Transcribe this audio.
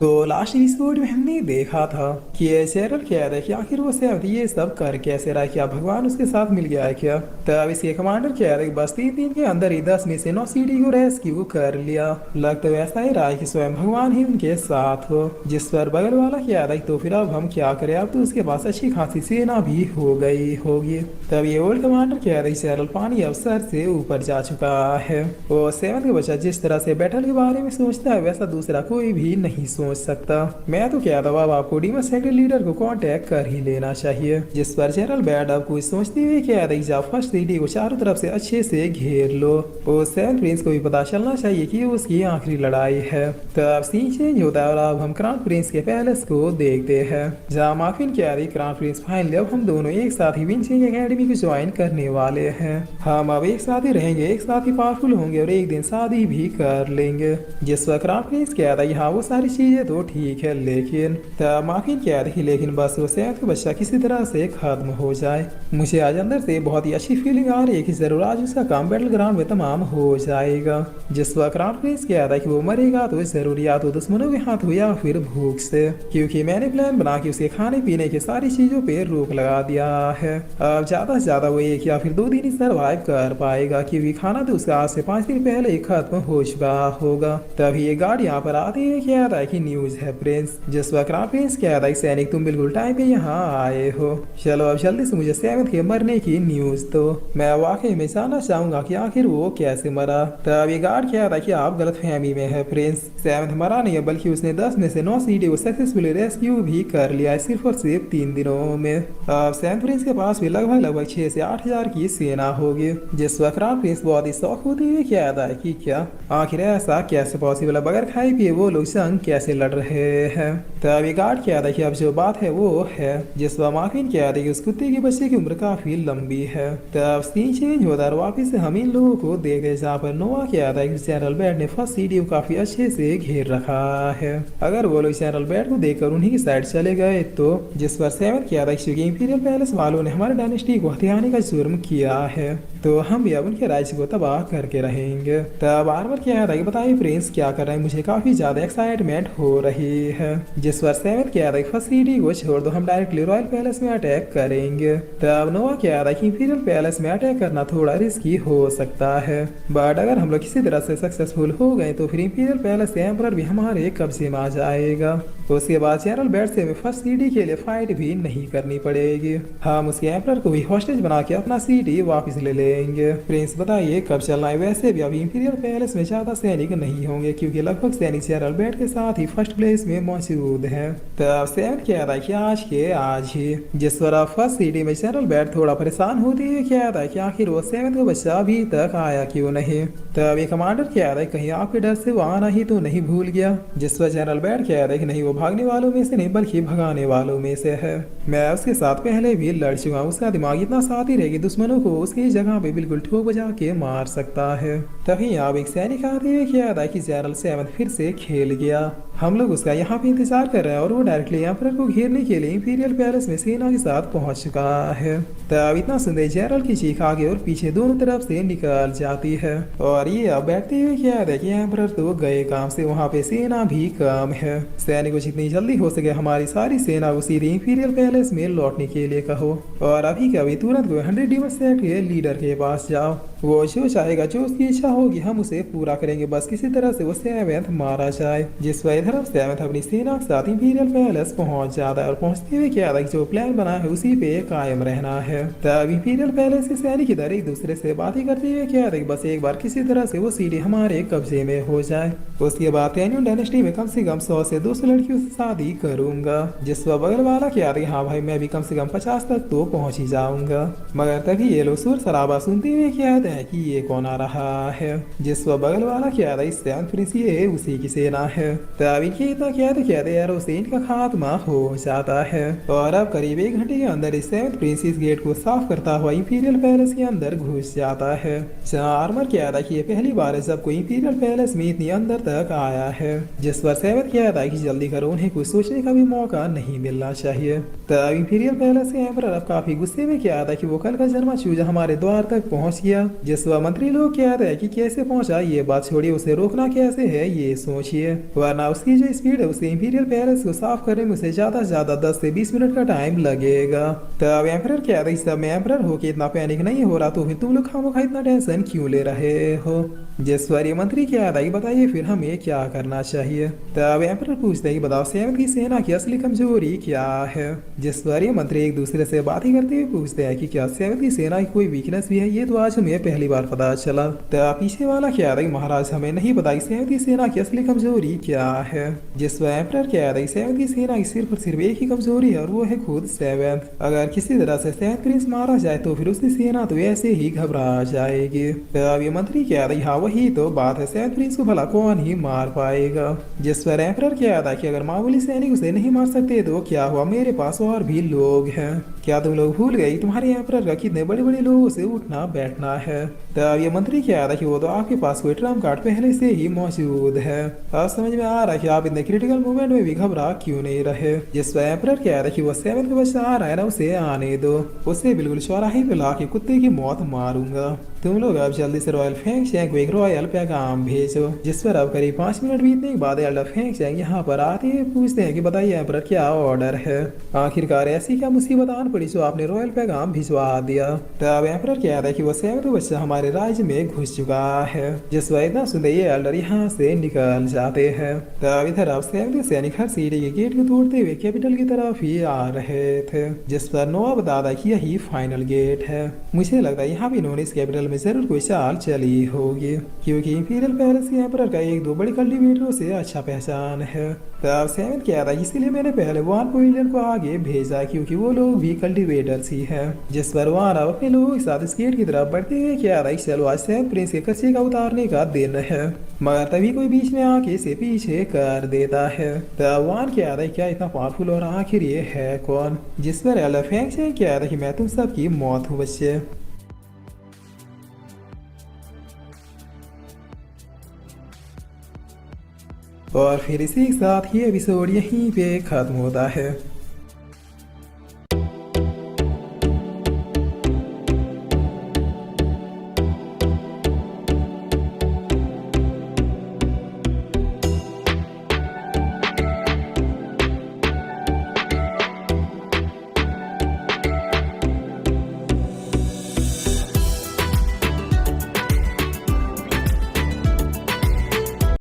तो last episode में हमने देखा था कि ये चैरल कह रहा है कि आखिर वो सेवंथ ये सब कर कैसे रहा है, क्या भगवान उसके साथ मिल गया है क्या। तब इसके कमांडर कह रहा है कि बस 3 दिन के अंदर ही 10 में से 9 सीढ़ी को रेस्क्यू कर लिया। लग तो ऐसा ही रहा है कि स्वयं भगवान ही उनके साथ हो। जिस पर बगल वाला कह रहा है तो फिर अब हम क्या करें, अब तो उसके पास अच्छी खासी सेना भी हो गई होगी। तब ये ओल्ड कमांडर कह रहा है चैरल पानी अब सर से ऊपर जा चुका है। वो सेवंथ का बच्चा जिस तरह से बैटल के बारे में सोचता है वैसा दूसरा कोई भी नहीं सोच सकता। मैं तो क्या था, बाबा आपको डीमन सेक्टर लीडर को कांटेक्ट कर ही लेना चाहिए। जिस पर जनरल बैड अब कुछ सोचते हुए क्या रही जा फर्स्ट सिटी को चारों तरफ से अच्छे से घेर लो। और सेवन प्रिंस को भी पता चलना चाहिए कि उसकी आखिरी लड़ाई है। तब सीन चेंज होता है और अब हम क्राउन प्रिंस के पैलेस को देखते हैं जहाँ माफिन क्या रही क्राउन प्रिंस फाइनली अब हम दोनों एक साथ ही विंचिंग एकेडमी को ज्वाइन करने वाले हैं। हम अब एक साथ ही रहेंगे, एक साथ ही पावरफुल होंगे और एक दिन शादी भी कर लेंगे। जिस पर क्राउन प्रिंस कह रहा है हाँ वो सारी चीजें तो ठीक है, लेकिन माफिन कह रही लेकिन बस वो सेहत का बच्चा किसी तरह से खत्म हो जाए। मुझे आज अंदर से बहुत ही अच्छी फीलिंग आ रही है कि जरूर आज उसका काम बैटल ग्राउंड में तमाम हो जाएगा। जिस वक्त क्राउन प्रिंस कह रहा है कि वो मरेगा तो जरूर या तो दुश्मनों के हाथ हो या फिर भूख से, क्योंकि मैंने प्लान बना के उसके खाने पीने की सारी चीजों पे रोक लगा दिया है। अब ज्यादा से ज्यादा वो 1 या फिर 2 दिन ही सर्वाइव कर पाएगा, क्योंकि खाना तो उसका आज से 5 दिन पहले ही खत्म हो चुका होगा। तभी ये गार्ड यहाँ पर आते हुए कह रहा है कि न्यूज है प्रिंस। जिस वक्त प्रिंस कह रहा है सैनिक तुम बिल्कुल टाइम पे यहाँ आए हो, चलो अब जल्दी से मुझे सेवंथ के मरने की न्यूज दो। मैं वाकई में जानना चाहूंगा कि आखिर वो कैसे मरा। तब ये गार्ड कह रहा है कि आप गलत फहमी में है प्रिंस, सेवंथ मरा नहीं है बल्कि उसने 10 में से 9 सीढ़ी को सक्सेसफुली रेस्क्यू भी कर लिया है सिर्फ और सिर्फ 3 दिनों में। अब सेवंथ प्रिंस के पास भी लगभग 6 से 8 हजार की सेना होगी। जिस वक्त क्राउन प्रिंस बहुत ही शौक होते हुए कह रहा है कि क्या आखिर ऐसा कैसे पॉसिबल है, बगैर खाए पिए वो लोग जंग कैसे लड़ रहे हैं। तब ये गार्ड कह रहा है कि अब जो बात है वो है, जिस वक्त माफिन कह रही है कि उस कुत्ते के बच्चे की उम्र काफी लंबी है। तब सीन चेंज होता है वापिस से हम इन लोगों को देख रहे जहाँ पर नोवा कह रहा है कि जनरल बैड ने फर्स्ट सीढ़ी को काफी अच्छे से घेर रखा है। अगर वो लोग जनरल बैड को देखकर उन्हीं की साइड चले गए तो। जिस पर सेवन कह रहा है कि इंपीरियल पैलेस वालों ने हमारे डायनेस्टी को हथियाने का जुर्म किया है तो हम भी अब उनके राज्य को तबाह करके रहेंगे। तब आर्मर कह रहा है कि बताइए प्रिंस क्या कर रहे हैं, मुझे काफी ज्यादा एक्साइटमेंट हो रही है। जिस पर सेवन कह रहा है फर्स्ट सीढ़ी को छोड़ दो, हम डायरेक्टली रॉयल पैलेस में अटैक करेंगे। तब नोवा कह रहा है कि इंपीरियल पैलेस में अटैक करना थोड़ा रिस्की हो सकता है, बट अगर हम लोग किसी तरह से सक्सेसफुल हो गए तो फिर इंपीरियल पैलेस से एम्परर भी हमारे कब्जे में आ जाएगा। उसके बाद जनरल बैड से हमें फर्स्ट सीढ़ी के लिए फाइट भी नहीं करनी पड़ेगी, हम उसके एम्परर को भी हॉस्टेज बना के अपना सीढ़ी वापस ले लेंगे। प्रिंस बताइए कब चलना है। वैसे भी अभी इंपीरियल पैलेस में ज्यादा सैनिक नहीं होंगे क्योंकि लगभग सैनिक जनरल बैड के साथ ही फर्स्ट प्लेस में मौजूद है। तब सेवन कह रहा है कि आज के आज ही। जिस पर फर्स्ट सीढ़ी में जनरल बैड थोड़ा परेशान होते हुए कह रहा है कि आखिर वो सेवन का बच्चा अभी तक आया क्यों नहीं। तब ये कमांडर कह रहा है कहीं आपके डर से वो आना ही तो नहीं भूल गया। जिस पर जनरल बैड कह रहा है कि नहीं वो भागने वालों में से नहीं बल्कि भगाने वालों में से है, मैं उसके साथ पहले भी लड़ चुका हूँ। उसका दिमाग इतना साथी रहेगी दुश्मनों को उसकी जगह पे बिल्कुल ठोक बजा के मार सकता है। तभी आप एक सैनिक आते हुए कह रहा है कि जनरल सेवन फिर से खेल गया, हम लोग उसका यहाँ पे इंतजार कर रहे हैं और वो डायरेक्टली एम्परर को घेरने के लिए इंपीरियल पैलेस में सेना के साथ पहुंच चुका है। तब इतना सुनते जनरल की चीख आगे और पीछे दोनों तरफ से निकल जाती है और ये अब बैठते हुए कह रहे कि एम्परर तो गए काम से, वहाँ पे सेना भी कम है। सैनिकों जितनी जल्दी हो सके हमारी सारी सेना को सीधे इंपीरियल पैलेस में लौटने के लिए कहो और अभी के अभी तुरंत 100 डीमन सेक्ट के लीडर के पास जाओ। वो जो चाहेगा, जो उसकी इच्छा होगी हम उसे पूरा करेंगे, बस किसी तरह से वो सेवेंथ मारा जाए। जिस वजह सेवेंथ अपनी सेना के साथ इंपीरियल पैलेस पहुंच जाता है और पहुंचते हुए क्या था जो प्लान बना है उसी पे कायम रहना है। तब इंपीरियल पैलेस के सैनिक इधर एक दूसरे से बातें करते हुए क्या था बस एक बार किसी तरह से वो सीढ़ी हमारे कब्जे में हो जाए। उसके बाद कैनियन डायनेस्टी में कम से कम 100 से 200 लड़कियों से शादी करूंगा। जिस बगल वाला क्या था हाँ भाई मैं भी कम से कम 50 तक तो पहुंच ही जाऊंगा। मगर तभी ये लोग शोर शराबा सुनते हुए क्या है कि ये कौन आ रहा है। जिस बगल वाला क्या था इस सेवंथ प्रिंस ये उसी की सेना है। तब इनकी इतना क्या थे यार उसे इनका खात्मा हो जाता है और अब करीब 1 घंटे के अंदर इस सेवंथ प्रिंस इस गेट को साफ करता हुआ इंपीरियल पैलेस के अंदर घुस जाता है। जहाँ आर्मर क्या था कि ये पहली बार है जब कोई इंपीरियल पैलेस में इतनी अंदर तक आया है। जिस पर सेवंथ क्या था कि जल्दी करो, उन्हें कुछ सोचने का भी मौका नहीं मिलना चाहिए। तब इंपीरियल पैलेस के एम्परर अब काफी गुस्से में क्या था कि वो कल का जन्मा चूजा हमारे द्वार तक पहुंच गया जिस मंत्री लोग क्या है कि कैसे पहुंचा ये बात छोड़िए, उसे रोकना कैसे है ये सोचिए, वरना उसकी जो स्पीड है उसे इंपीरियल पैलेस को साफ करने में उसे ज्यादा से ज्यादा 10 से 20 मिनट का टाइम लगेगा। तब एम्परर क्या था, इस सब में एम्परर हो के इतना पैनिक नहीं हो रहा, तो फिर तुम लोग खामोखा इतना टेंशन क्यों ले रहे हो। जसवारी मंत्री क्या था, बताइए फिर हमें क्या करना चाहिए। तब एम्परर पूछते हैं कि बताओ सेवन की सेना की असली कमजोरी क्या है। जसवारी मंत्री एक दूसरे से बात ही करते हुए पूछते हैं कि क्या सेवन की सेना की कोई वीकनेस भी है, ये तो आज हमें पहली बार पता चला। तब पीछे वाला क्या था, महाराज हमें नहीं पता सेवन की सेना की असली कमजोरी क्या है। जिस एम्परर क्या था, सेवन की सेना की सिर्फ और सिर्फ एक ही कमजोरी है और वो है खुद सेवेंथ। अगर किसी तरह से सेवेंथ प्रिंस मारा जाए तो फिर उसकी सेना तो ऐसे ही घबरा जाएगी। तब ये मंत्री क्या था, हाँ वही तो बात है, सेवेंथ प्रिंस को भला कौन ही मार पाएगा। जिस पर एम्परर क्या था कि अगर मामूली सैनिक उसे नहीं मार सकते तो क्या हुआ, मेरे पास और भी लोग हैं। क्या तुम लोग भूल गए तुम्हारे एम्परर का कितने बड़े बड़े लोगों से उठना बैठना है। तब ये मंत्री क्या था कि वो तो आपके पास कोई ट्रम्प कार्ड पहले से ही मौजूद है। अब समझ में आ रहा है कि आप इतने क्रिटिकल मोमेंट में भी घबरा क्यों नहीं रहे। जिस पर एम्परर क्या था कि वो सेवन का बच्चा आ रहा है ना, उसे आने दो, उसे बिल्कुल चौराहे पे ला के कुत्ते की मौत मारूंगा। तुम लोग अब जल्दी से रॉयल फेंग शेंग को एक रॉयल पैगाम भेजो। जिस पर अब करीब 5 मिनट बीतने के बाद एल्डर फेंग शेंग यहाँ पर आते हैं, पूछते हैं कि बताइए एम्परर क्या ऑर्डर है। आखिरकार ऐसी क्या मुसीबत आन पड़ी जो आपने रॉयल पैगाम भिजवा दिया। तब एम्परर क्या था कि वो सेवन का बच्चा हमारे राज्य में घुस चुका है। जिस पर इतना सुनते ये एल्डर यहाँ से निकल जाते हैं। तब इधर अब सेवन के सैनिक हर सीढ़ी के गेट को तोड़ते हुए कैपिटल की तरफ ही आ रहे थे। जिस पर नोआ बता था कि यही फाइनल गेट है। मुझे लगता है यहाँ भी इन्होंने इस कैपिटल में जरूर कोई चाल चली होगी, क्योंकि इंपीरियल पैलेस के एम्परर का एक दो बड़े कल्टीवेटरों से अच्छा पहचान है। तब सेवन क्या था, इसीलिए मैंने पहले वान पवेलियन को आगे भेजा, क्योंकि वो लोग भी कल्टीवेटर्स ही हैं। जिस पर वान अब अपने लोगों के साथ इस गेट की तरफ बढ़ते हुए क्या था, चलो आज सेवन प्रिंस के कच्चे का उतारने का दिन है। मगर तभी कोई बीच में आके इसे पीछे कर देता है। तब वान क्या था, क्या इतना पावरफुल और आखिर ये है कौन। जिस पर एल्डर फेंग शेंग क्या था कि मैं तुम सबकी मौत हूँ बच्चे। और फिर इसी के साथ ये एपिसोड यहीं पे खत्म होता है।